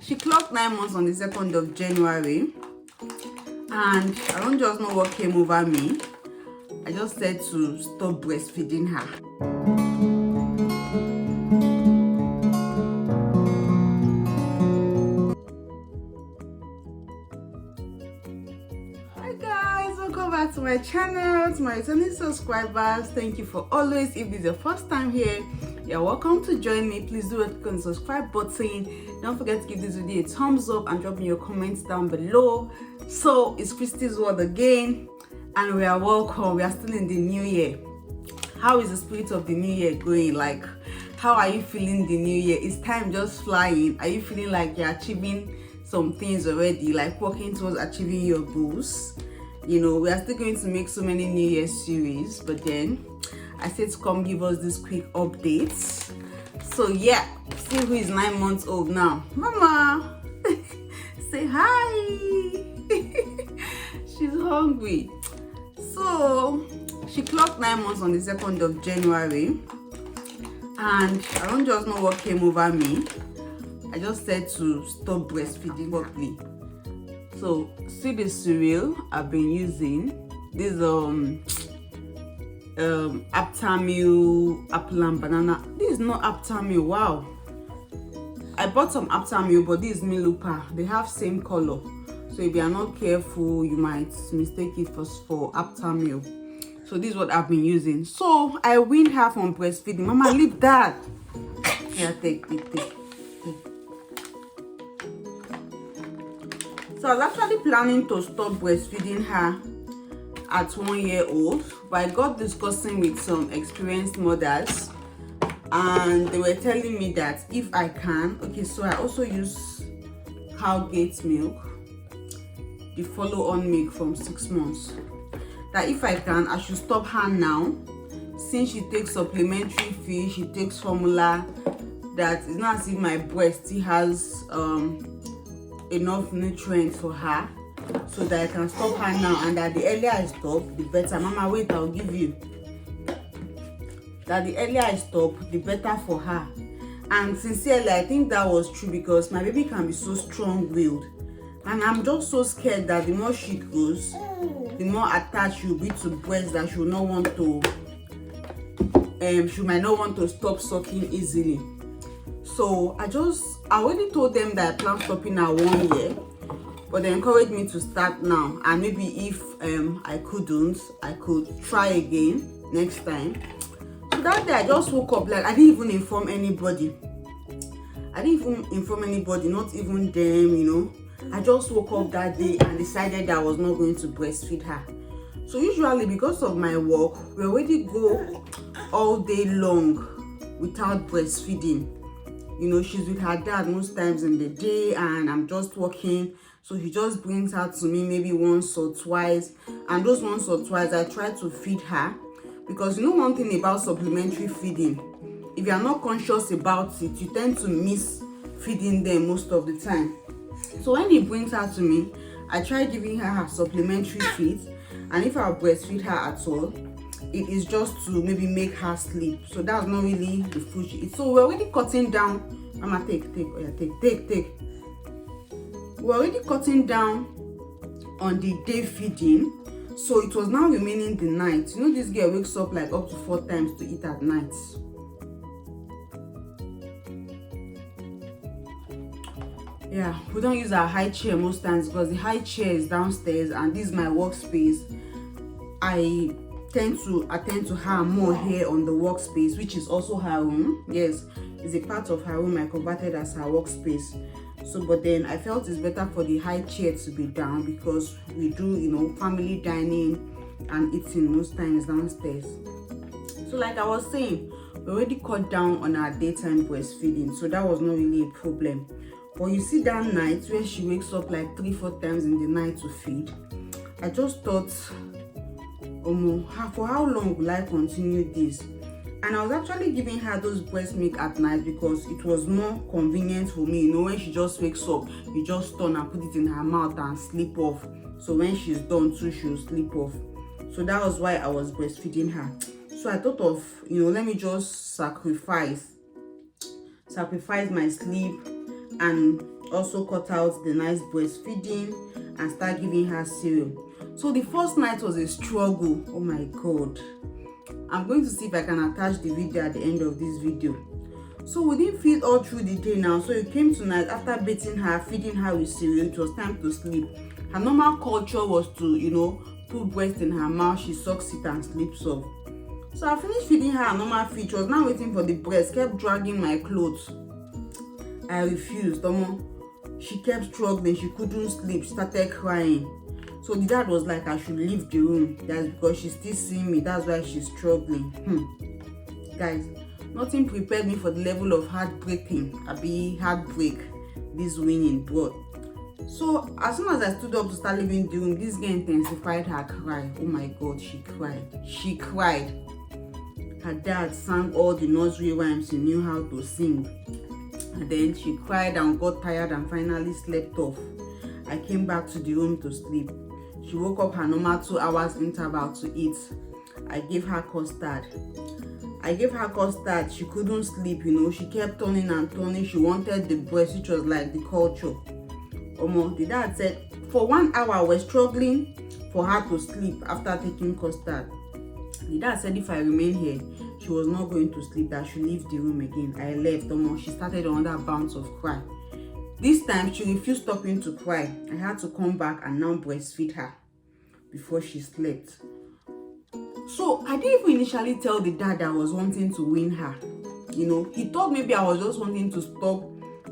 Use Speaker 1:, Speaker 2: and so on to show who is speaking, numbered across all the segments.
Speaker 1: She clocked 9 months on the 2nd of January, and I don't just know what came over me. I just said to stop breastfeeding her. Hi guys, welcome back to my channel. To my returning subscribers, thank you for always. If this is your first time here, you're welcome to join me. Please do click on the subscribe button. Don't forget to give this video a thumbs up and drop in your comments down below. So it's Christy's World again, and we are welcome. We are still in the new year. How is the spirit of the new year going? Like, how are you feeling the new year? Is time just flying? Are you feeling like you're achieving some things already, like working towards achieving your goals? You know, we are still going to make so many new year series, but then I said to come give us this quick updates. So yeah, see who is 9 months old now. Mama, say hi. She's hungry. So she clocked 9 months on the 2nd of January, and I don't just know what came over me. I just said to stop breastfeeding properly. So see the cereal I've been using. This Aptamil apple and banana. This is not Aptamil. Wow, I bought some Aptamil, but this is Milupa. They have same color, so if you are not careful, you might mistake it for Aptamil. So this is what I've been using. So I weaned her from breastfeeding. Mama, leave that. Yeah, take. So I was actually planning to stop breastfeeding her at 1 year old, but I got discussing with some experienced mothers, and they were telling me that if I can, okay, so I also use Cowgate milk, the follow-on milk from 6 months, that if I can, I should stop her now, since she takes supplementary feed, she takes formula, that it's not as if my breast still has enough nutrients for her, so that I can stop her now, and that the earlier I stop, the better. Mama, wait, I'll give you. That the earlier I stop, the better for her. And sincerely, I think that was true, because my baby can be so strong-willed, and I'm just so scared that the more she grows, the more attached she'll be to breast, that she will not want to she might not want to stop sucking easily. So I already told them that I plan stopping at 1 year, but they encouraged me to start now, and maybe if I couldn't, I could try again next time. So that day I just woke up, like I didn't even inform anybody. Not even them, you know. I just woke up that day and decided that I was not going to breastfeed her. So usually, because of my work, we already go all day long without breastfeeding. You know, she's with her dad most times in the day, and I'm just working, so he just brings her to me maybe once or twice, and those once or twice I try to feed her, because you know one thing about supplementary feeding, if you are not conscious about it, you tend to miss feeding them most of the time. So when he brings her to me, I try giving her supplementary feed, and if I breastfeed her at all, it is just to maybe make her sleep. So that's not really the food she eats. So we're already cutting down. Mama, take. Oh yeah, take. We're already cutting down on the day feeding. So it was now remaining the night. You know, this girl wakes up like up to 4 times to eat at night. Yeah, we don't use our high chair most times, because the high chair is downstairs and this is my workspace. I tend to attend to her more here on the workspace, which is also her room. Yes, it's a part of her room I converted as her workspace. So but then I felt it's better for the high chair to be down, because we do, you know, family dining and eating most times downstairs. So like I was saying, we already cut down on our daytime breastfeeding, so that was not really a problem. But you see that night where she wakes up like 3-4 times in the night to feed, I just thought, for how long will I continue this? And I was actually giving her those breast milk at night, because it was more convenient for me. You know, when she just wakes up, you just turn and put it in her mouth and sleep off. So when she's done too, she'll sleep off. So that was why I was breastfeeding her. So I thought of, you know, let me just sacrifice my sleep and also cut out the nice breastfeeding and start giving her cereal. So the first night was a struggle. Oh my god. I'm going to see if I can attach the video at the end of this video. So we didn't feed all through the day now. So it came tonight, after bathing her, feeding her with cereal, it was time to sleep. Her normal culture was to, you know, put breast in her mouth, she sucks it and sleeps off. So I finished feeding her a normal feed. She was now waiting for the breast, kept dragging my clothes. I refused. She kept struggling, she couldn't sleep, she started crying. So the dad was like, I should leave the room. That's because she's still seeing me, that's why she's struggling. Guys, nothing prepared me for the level of heartbreak this Wean brought. So as soon as I stood up to start leaving the room, this girl intensified her cry. Oh my god, she cried. Her dad sang all the nursery rhymes he knew how to sing, and then she cried and got tired and finally slept off. I came back to the room to sleep. She woke up her normal 2 hours interval to eat. I gave her custard. She couldn't sleep, you know. She kept turning and turning. She wanted the breast, which was like the culture. The dad said for 1 hour we're struggling for her to sleep after taking custard. The dad said if I remain here, she was not going to sleep, that she leave the room again. I left. She started another bounce of cry. This time she refused stopping to cry. I had to come back and now breastfeed her before she slept. So I didn't even initially tell the dad that I was wanting to wean her. You know, he thought maybe I was just wanting to stop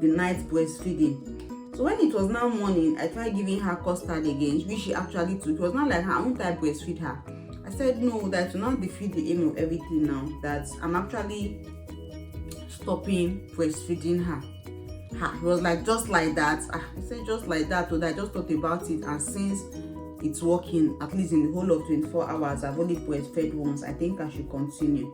Speaker 1: the night breastfeeding. So when it was now morning, I tried giving her custard again, which she actually took. It was not like, how won't I breastfeed her? I said no, that will not defeat the aim of everything now, that I'm actually stopping breastfeeding her. It was like, just like that. I said just like that, so I just thought about it, and since it's working, at least in the whole of 24 hours, I've only breastfed once, I think I should continue.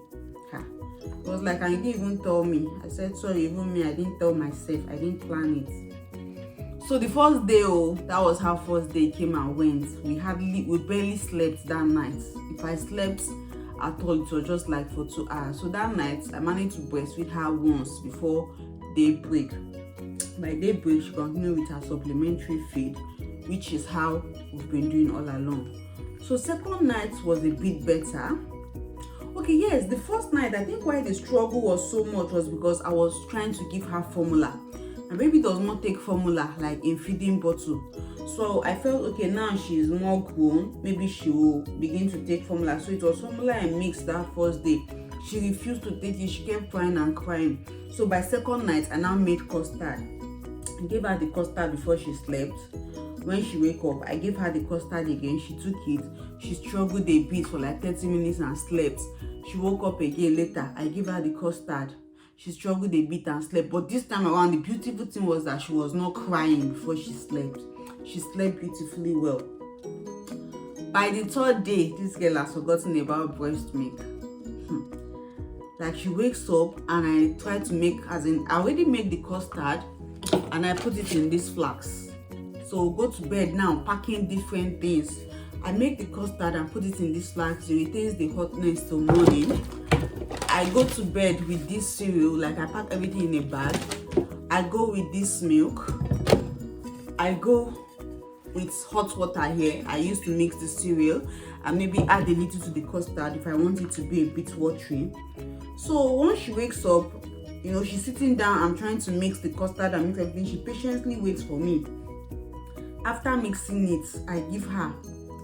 Speaker 1: It was like, and you didn't even tell me. I said sorry, even me, I didn't tell myself, I didn't plan it. So the first day, that was how first day came and went. We barely slept that night. If I slept at all, it was just like for 2 hours. So that night I managed to breastfeed her once before daybreak. By daybreak, she continued with her supplementary feed, which is how we've been doing all along. So second night was a bit better. Okay, yes, the first night, I think why the struggle was so much was because I was trying to give her formula. My baby does not take formula like in feeding bottle. So I felt, okay, now she is more grown, maybe she will begin to take formula. So it was formula I mixed that first day. She refused to take it. She kept crying and crying. So by second night, I now made custard. I gave her the custard before she slept. When she wake up, I gave her the custard again. She took it. She struggled a bit for like 30 minutes and slept. She woke up again later. I gave her the custard. She struggled a bit and slept. But this time around, the beautiful thing was that she was not crying before she slept. She slept beautifully well. By the third day, this girl has forgotten about breast milk. Like, she wakes up and I try to make, I already made the custard and I put it in this flask. So go to bed now, packing different things. I make the custard and put it in this flask. It retains the hotness till morning. I go to bed with this cereal, like I pack everything in a bag. I go with this milk. I go with hot water here. I used to mix the cereal and maybe add a little to the custard if I want it to be a bit watery. So once she wakes up, you know, she's sitting down, I'm trying to mix the custard and mix everything. She patiently waits for me. After mixing it, I give her.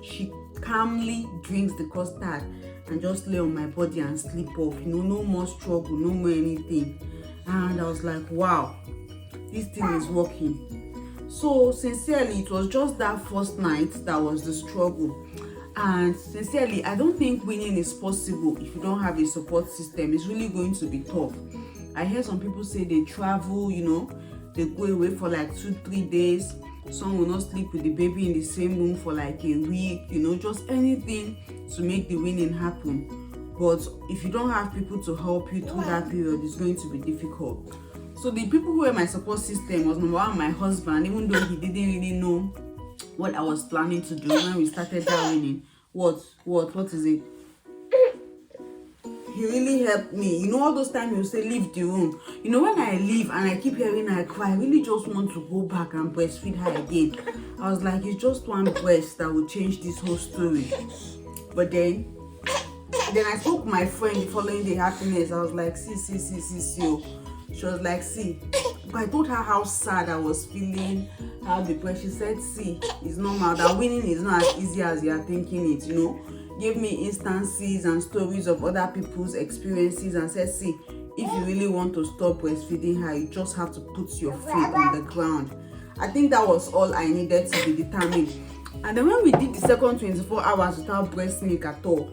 Speaker 1: She calmly drinks the custard and just lay on my body and sleep off. You know, no more struggle, no more anything. And I was like, wow, this thing is working. So sincerely, it was just that first night that was the struggle. And sincerely, I don't think weaning is possible if you don't have a support system. It's really going to be tough. I hear some people say they travel, you know, they go away for like 2-3 days. Some will not sleep with the baby in the same room for like a week, you know, just anything to make the weaning happen. But if you don't have people to help you through that period, it's going to be difficult. So the people who were my support system was number one, my husband, even though he didn't really know what I was planning to do when we started that weaning. What is it? he really helped me. You know, all those times you say leave the room. You know, when I leave and I keep hearing her cry, I really just want to go back and breastfeed her again. I was like, it's just one breast that will change this whole story. But then I spoke to my friend the following day, Happiness. I was like, see. She was like, see. But I told her how sad I was feeling, how depressed. She said, see, it's normal. That winning is not as easy as you are thinking it, you know. Gave me instances and stories of other people's experiences and said, see, if you really want to stop breastfeeding her, you just have to put your feet on the ground. I think that was all I needed to be determined. And then when we did the second 24 hours without breast milk at all,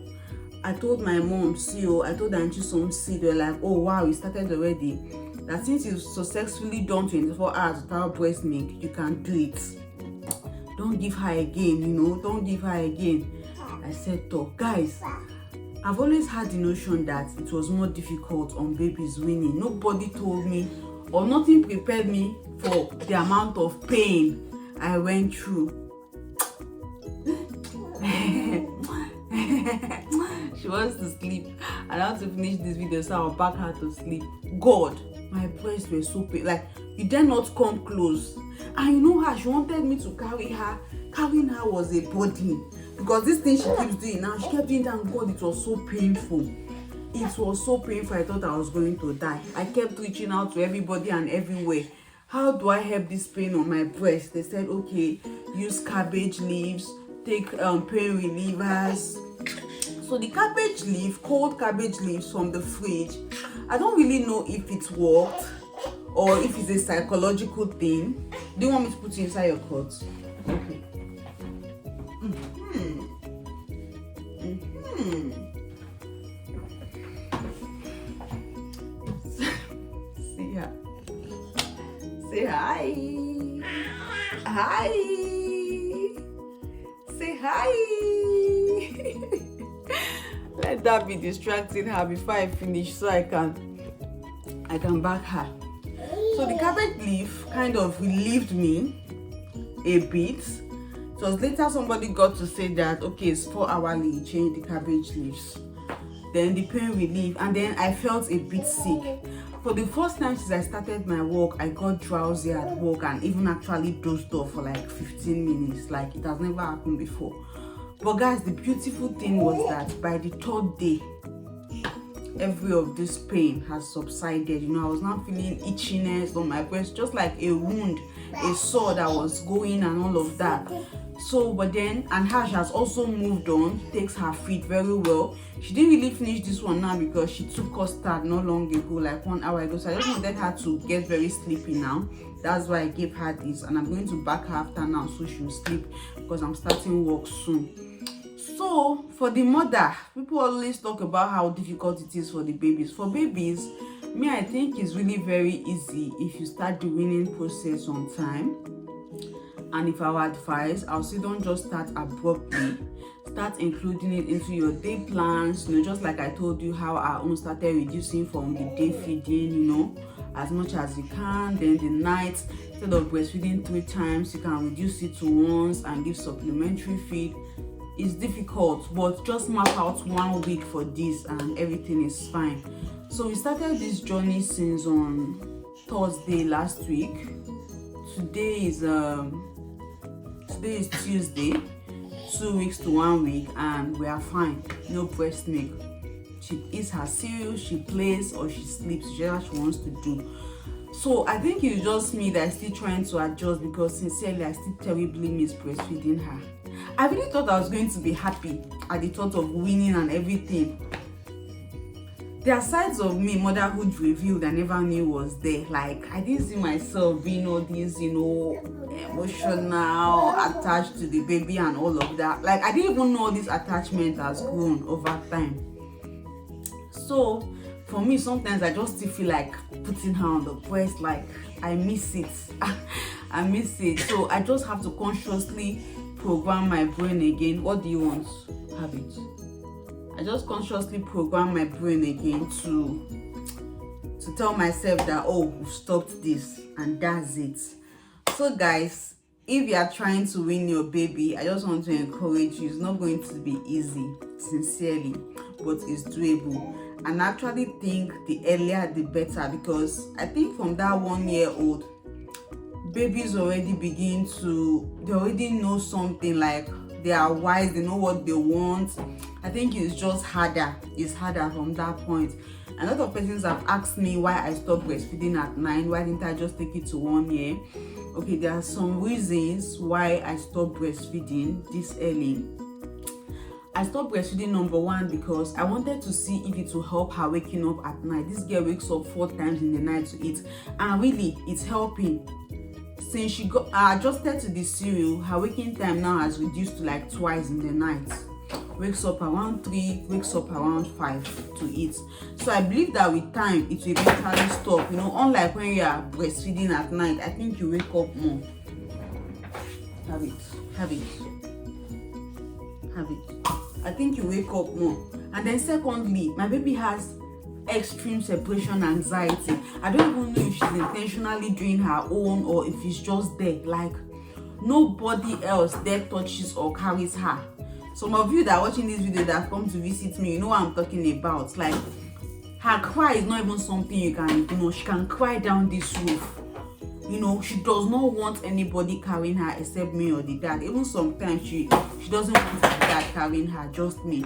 Speaker 1: I told my mom, see, I told Auntie some, see, they were like, oh wow, you started already. That since you've successfully done 24 hours without breast milk, you can do it. Don't give her again, you know, don't give her again. I said, talk. Guys, I've always had the notion that it was more difficult on babies weaning. Nobody told me or nothing prepared me for the amount of pain I went through. She wants to sleep. I have to finish this video so I'll back her to sleep. God, my breasts were so pain. Like, you dare not come close. And you know her, she wanted me to carry her. Carrying her was a burden. Because this thing she keeps doing now, she kept doing that, and God, it was so painful. It was so painful, I thought I was going to die. I kept reaching out to everybody and everywhere. How do I help this pain on my breast? They said, okay, use cabbage leaves, take pain relievers. So the cabbage leaf, cold cabbage leaves from the fridge, I don't really know if it worked or if it's a psychological thing. Do you want me to put it inside your clothes? Okay. See her. Say hi. Hi. Say hi. Let that be distracting her before I finish so I can back her. So the cabbage leaf kind of relieved me a bit. It was later somebody got to say that, okay, it's 4 hourly, you change the cabbage leaves. Then the pain relief, and then I felt a bit sick. For the first time since I started my work, I got drowsy at work and even actually dozed off for like 15 minutes. Like, it has never happened before. But guys, the beautiful thing was that by the third day, every of this pain has subsided. You know, I was not feeling itchiness on my breast, just like a wound, a sore that was going and all of that. So, but then, and her, she has also moved on, takes her feet very well. She didn't really finish this one now because she took custard not long ago, like 1 hour ago. So I just wanted her to get very sleepy now. That's why I gave her this, and I'm going to back her after now so she will sleep because I'm starting work soon. So for the mother, people always talk about how difficult it is for the babies. For babies, me, I think it's really very easy if you start the weaning process on time. And if I were advice, I'll say don't just start abruptly. Start including it into your day plans. You know, just like I told you how our own started reducing from the day feeding, you know, as much as you can. Then the night, instead of breastfeeding 3 times, you can reduce it to once and give supplementary feed. It's difficult, but just map out 1 week for this and everything is fine. So we started this journey since on Thursday last week. Today is Tuesday. 2 weeks to 1 week, and we are fine. No breast milk. She eats her cereal, she plays, or she sleeps, whichever she wants to do. So I think it's just me that's still trying to adjust, because sincerely I still terribly miss breastfeeding her. I really thought I was going to be happy at the thought of winning and everything. There are sides of me, motherhood revealed, I never knew was there. Like, I didn't see myself being all these, you know, emotional, attached to the baby and all of that. Like, I didn't even know this attachment has grown over time. So for me, sometimes I just still feel like putting her on the breast. Like, I miss it. I miss it. So I just have to consciously program my brain again. What do you want? Have it. I just consciously program my brain again to tell myself that, oh, we've stopped this, and that's it. So guys, if you are trying to win your baby, I just want to encourage you. It's not going to be easy, sincerely, but it's doable. And I actually think the earlier the better, because I think from that 1 year old, babies already they already know something, like they are wise, they know what they want. I think it's just harder. It's harder from that point. A lot of persons have asked me why I stopped breastfeeding at 9. Why didn't I just take it to 1 year? Okay, there are some reasons why I stopped breastfeeding this early. I stopped breastfeeding, number one, because I wanted to see if it will help her waking up at night. This girl wakes up 4 times in the night to eat, and really it's helping. Since she got adjusted to the cereal, her waking time now has reduced to like twice in the night. Wakes up around 3, wakes up around 5 to eat. So I believe that with time it will eventually stop. Unlike when you are breastfeeding at night, I think you wake up more. Have it. I think you wake up more. And then secondly, my baby has extreme separation anxiety. I don't even know if she's intentionally doing her own or if it's just there. Like, nobody else there touches or carries her. Some of you that are watching this video that have come to visit me, you know what I'm talking about. Like, her cry is not even something you can, she can cry down this roof. She does not want anybody carrying her except me or the dad. Even sometimes she doesn't want the dad carrying her, just me.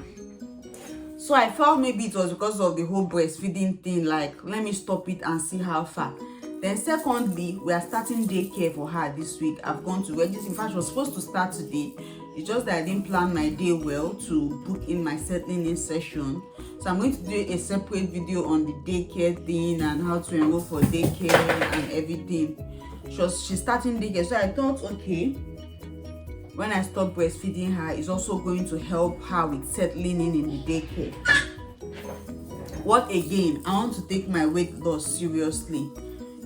Speaker 1: So I felt maybe it was because of the whole breastfeeding thing, like, let me stop it and see how far. Then secondly, we are starting daycare for her this week. I've gone to register. In fact, she was supposed to start today. It's just that I didn't plan my day well to book in my settling in session. So I'm going to do a separate video on the daycare thing and how to enroll for daycare and everything. She's starting daycare. So I thought, okay, when I stop breastfeeding her, it's also going to help her with settling in the daycare. What again? I want to take my weight loss seriously.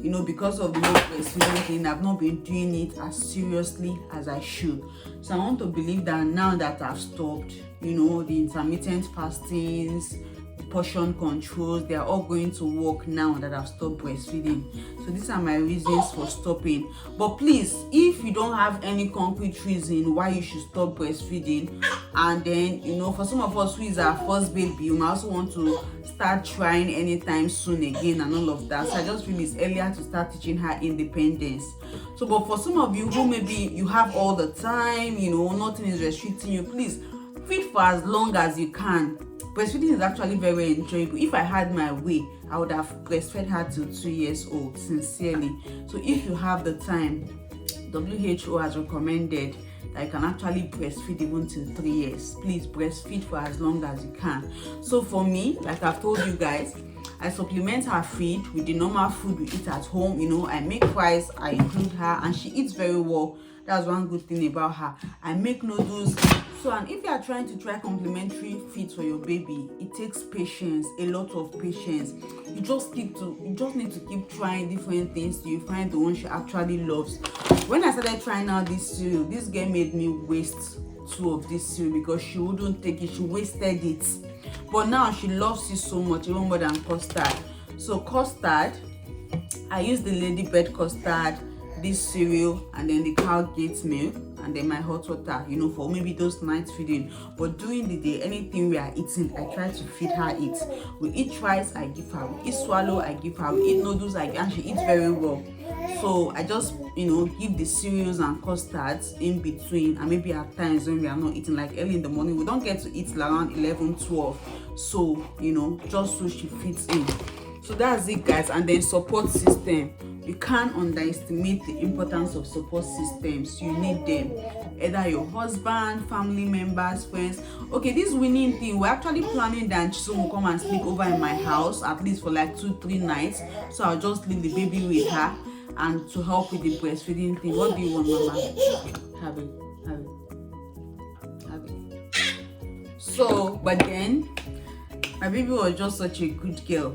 Speaker 1: Because of the whole breastfeeding thing, I've not been doing it as seriously as I should. So I want to believe that now that I've stopped, the intermittent fastings, portion controls, they are all going to work now that I've stopped breastfeeding. So these are my reasons for stopping. But please, if you don't have any concrete reason why you should stop breastfeeding, and then for some of us who is our first baby, you might also want to start trying anytime soon again and all of that. So I just feel it's earlier to start teaching her independence. So but for some of you who maybe you have all the time, nothing is restricting you, please feed for as long as you can. Breastfeeding is actually very enjoyable. If I had my way, I would have breastfed her till 2 years old, sincerely. So if you have the time, WHO has recommended that you can actually breastfeed even till 3 years. Please breastfeed for as long as you can. So for me, like I've told you guys, I supplement her feed with the normal food we eat at home. I make fries, I include her, and she eats very well. That's one good thing about her. I make noodles. So, and if you are trying to try complementary feeds for your baby, it takes patience, a lot of patience. You just need to keep trying different things till you find the one she actually loves. When I started trying out this cereal, this girl made me waste 2 of this cereal because she wouldn't take it. She wasted it. But now she loves it so much, even more than custard. So custard, I use the Ladybird custard, this cereal, and then the Cowgate milk, and then my hot water, for maybe those night feeding. But during the day, anything we are eating, I try to feed her it. We eat rice, I give her. We eat swallow, I give her. We eat noodles, and she eats very well. So I just, give the cereals and custards in between, and maybe at times when we are not eating, like early in the morning, we don't get to eat around 11, 12. So, just so she fits in. So that's it, guys. And then support system. You can't underestimate the importance of support systems. You need them. Either your husband, family members, friends. Okay, this winning thing, we're actually planning that someone will come and sleep over in my house, at least for like 2-3 nights. So I'll just leave the baby with her and to help with the breastfeeding thing. What do you want, Mama? Have it. So, but then my baby was just such a good girl.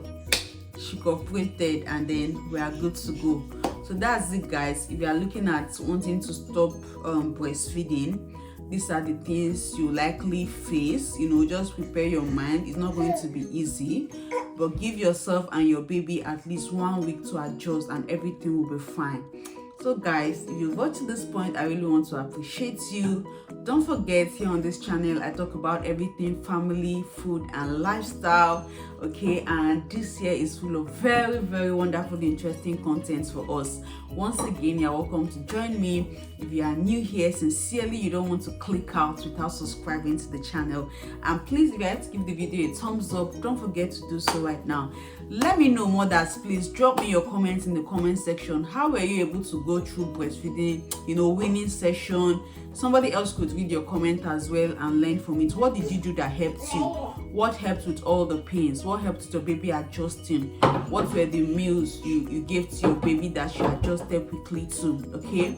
Speaker 1: She cooperated, and then we are good to go. So that's it, guys. If you are looking at wanting to stop breastfeeding, these are the things you likely face. Just prepare your mind. It's not going to be easy, but give yourself and your baby at least 1 week to adjust, and everything will be fine. So guys, if you've got to this point, I really want to appreciate you. Don't forget, here on this channel I talk about everything family, food and lifestyle. Okay, and this year is full of very, very wonderful, interesting contents for us. Once again, you're welcome to join me. If you are new here, sincerely, you don't want to click out without subscribing to the channel. And please, if you like to give the video a thumbs up, don't forget to do so right now. Let me know more that. Please drop me your comments in the comment section. How were you able to go through breastfeeding, weaning session? Somebody else could read your comment as well and learn from it. What did you do that helped you? What helped with all the pains? What helped with your baby adjusting? What were the meals you gave to your baby that she adjusted quickly to? Okay,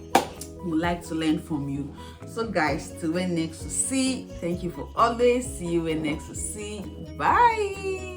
Speaker 1: would like to learn from you. So guys, till when next to see, thank you for always. See you when next to see. Bye.